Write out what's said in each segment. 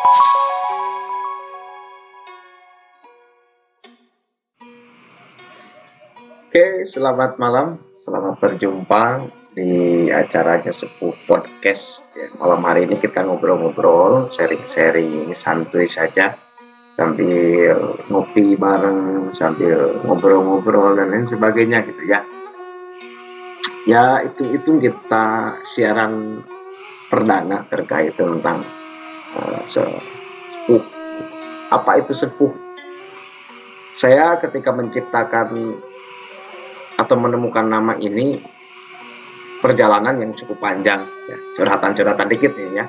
Oke, selamat malam, selamat berjumpa di acaranya Sepuh Podcast. Ya, malam hari ini kita ngobrol-ngobrol, sharing-sharing santuy saja, sambil ngopi bareng, sambil ngobrol-ngobrol dan lain sebagainya gitu ya. Ya, itu kita siaran perdana terkait tentang sepuh. Apa itu sepuh? Saya ketika menciptakan atau menemukan nama ini, perjalanan yang cukup panjang ya, curhatan-curhatan dikit nih ya,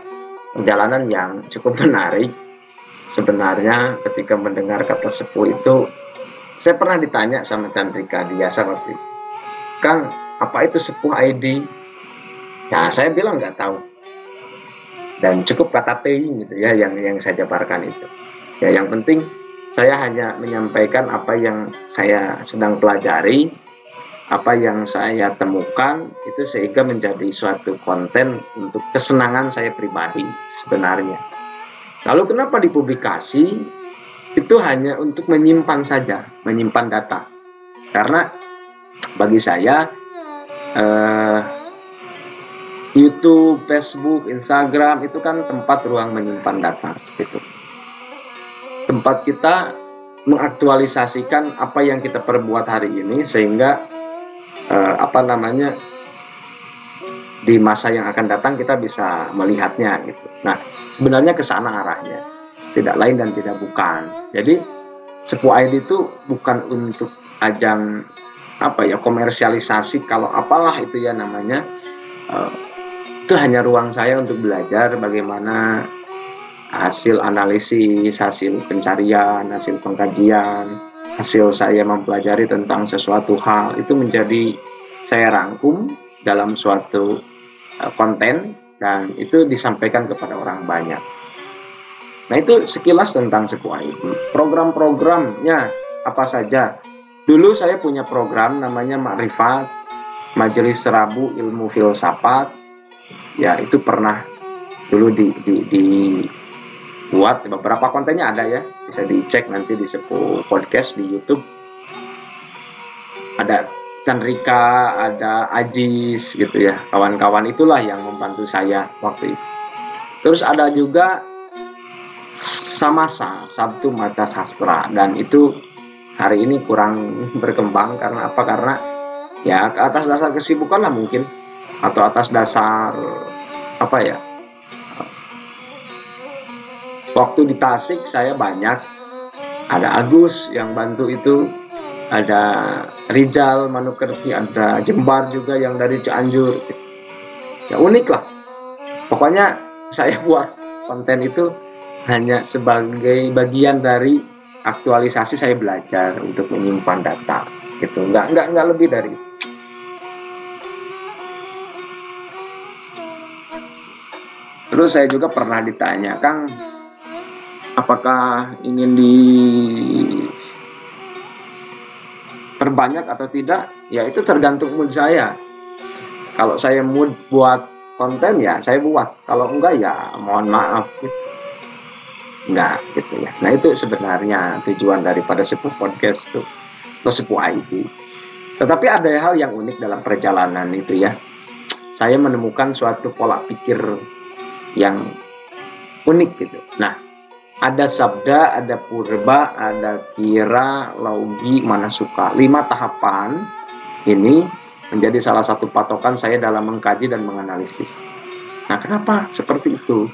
perjalanan yang cukup menarik. Sebenarnya ketika mendengar kata sepuh itu, saya pernah ditanya sama Chandrika Diasa waktu itu, Kang, apa itu sepuh ID? Ya saya bilang nggak tahu, dan cukup kata teing gitu ya yang saya jabarkan itu ya. Yang penting saya hanya menyampaikan apa yang saya sedang pelajari, apa yang saya temukan itu, sehingga menjadi suatu konten untuk kesenangan saya pribadi sebenarnya. Lalu kenapa dipublikasi? Itu hanya untuk menyimpan saja, menyimpan data. Karena bagi saya YouTube, Facebook, Instagram itu kan tempat ruang menyimpan data gitu. Tempat kita mengaktualisasikan apa yang kita perbuat hari ini, sehingga di masa yang akan datang kita bisa melihatnya gitu. Nah, sebenarnya ke sana arahnya, tidak lain dan tidak bukan. Jadi Sepuh ID itu bukan untuk ajang komersialisasi, kalau apalah itu ya namanya. Itu hanya ruang saya untuk belajar bagaimana hasil analisis, hasil pencarian, hasil pengkajian, hasil saya mempelajari tentang sesuatu hal itu menjadi saya rangkum dalam suatu konten, dan itu disampaikan kepada orang banyak. Nah, itu sekilas tentang Sepuh ID. Program-programnya apa saja? Dulu saya punya program namanya Makrifat, Majelis Rabu Ilmu Filsafat. Ya, itu pernah dulu buat beberapa kontennya, ada ya, bisa dicek nanti di Sepuh Podcast di YouTube. Ada Chandrika, ada Ajis gitu ya, kawan-kawan itulah yang membantu saya waktu itu. Terus ada juga Samasa, Sabtu Mata Sastra, dan itu hari ini kurang berkembang. Karena apa? Karena ya atas dasar kesibukan lah mungkin, atau atas dasar waktu di Tasik saya banyak, ada Agus yang bantu itu, ada Rizal Manukerti, ada Jembar juga yang dari Cianjur. Ya unik lah. Pokoknya saya buat konten itu hanya sebagai bagian dari aktualisasi saya belajar untuk menyimpan data gitu. Nggak lebih dari itu. Terus saya juga pernah ditanya, Kang, apakah ingin diperbanyak atau tidak? Ya itu tergantung mood saya. Kalau saya mood buat konten ya saya buat, kalau enggak ya mohon maaf gitu. Enggak gitu ya. Nah, itu sebenarnya tujuan daripada Sepuh Podcast itu, atau Sepuh ID. Tetapi ada hal yang unik dalam perjalanan itu ya. Saya menemukan suatu pola pikir yang unik gitu. Nah, ada sabda, ada purba, ada kira, laugi, manasuka. 5 tahapan ini menjadi salah satu patokan saya dalam mengkaji dan menganalisis. Nah, kenapa seperti itu?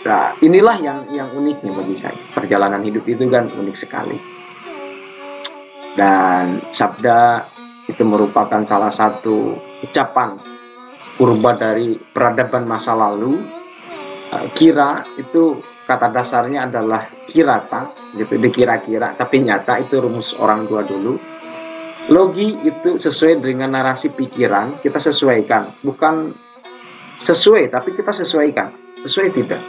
Nah, inilah yang unik nih bagi saya. Perjalanan hidup itu kan unik sekali. Dan sabda itu merupakan salah satu ucapan purba dari peradaban masa lalu. Kira itu kata dasarnya adalah kirata gitu, dikira-kira, tapi nyata, itu rumus orang tua dulu. Logi itu sesuai dengan narasi pikiran, kita sesuaikan, bukan sesuai tapi kita sesuaikan, sesuai tidak,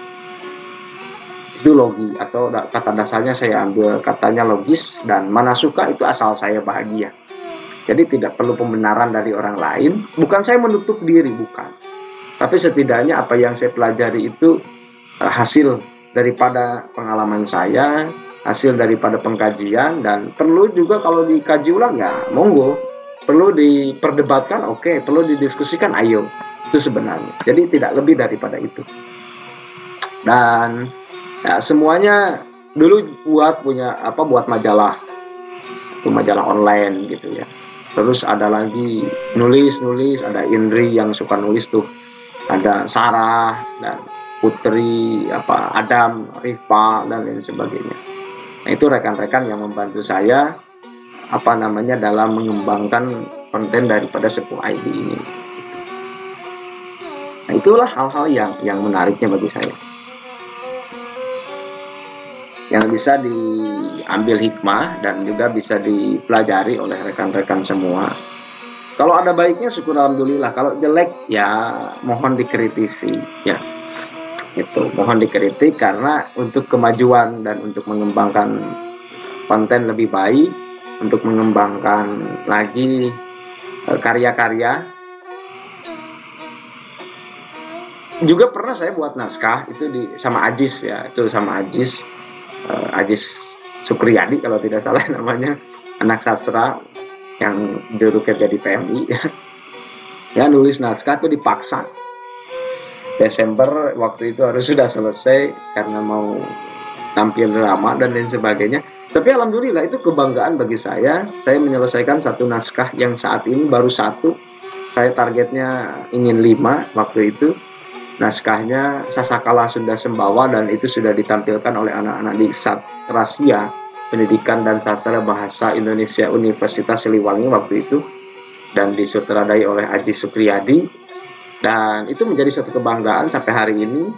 itu logi, atau kata dasarnya saya ambil katanya logis. Dan manasuka itu asal saya bahagia, jadi tidak perlu pembenaran dari orang lain. Bukan saya menutup diri, bukan, tapi setidaknya apa yang saya pelajari itu hasil daripada pengalaman saya, hasil daripada pengkajian, dan perlu juga kalau dikaji ulang ya monggo, perlu diperdebatkan, oke, perlu didiskusikan, ayo, itu sebenarnya. Jadi tidak lebih daripada itu. Dan ya, semuanya dulu buat majalah, itu majalah online gitu ya. Terus ada lagi nulis, ada Indri yang suka nulis tuh, ada Sarah dan Putri, Adam, Rifa, dan lain sebagainya. Nah, itu rekan-rekan yang membantu saya dalam mengembangkan konten daripada Sepuh ID ini. Nah, itulah hal-hal yang menariknya bagi saya, yang bisa diambil hikmah dan juga bisa dipelajari oleh rekan-rekan semua. Kalau ada baiknya syukur alhamdulillah, kalau jelek ya mohon dikritisi ya. Itu mohon dikritik, karena untuk kemajuan dan untuk mengembangkan konten lebih baik, untuk mengembangkan lagi karya-karya. Juga pernah saya buat naskah itu sama Ajis ya, itu sama Ajis Sukriyadi kalau tidak salah namanya, anak sastra yang dulu kerja di PMI ya, nulis naskah itu dipaksa. Desember waktu itu harus sudah selesai karena mau tampil drama dan lain sebagainya. Tapi alhamdulillah itu kebanggaan bagi saya menyelesaikan satu naskah yang saat ini baru satu. Saya targetnya ingin 5 waktu itu. Naskahnya Sasakala Sunda Sembawa, dan itu sudah ditampilkan oleh anak-anak di Satrasia Pendidikan dan Sastra Bahasa Indonesia Universitas Siliwangi waktu itu, dan disutradai oleh Aji Sukriyadi. Dan itu menjadi suatu kebanggaan sampai hari ini,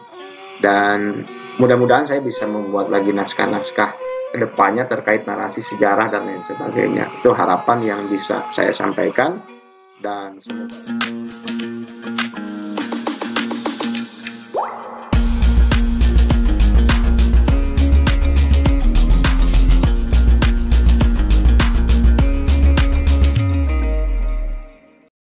dan mudah-mudahan saya bisa membuat lagi naskah-naskah kedepannya terkait narasi sejarah dan lain sebagainya. Itu harapan yang bisa saya sampaikan, dan semoga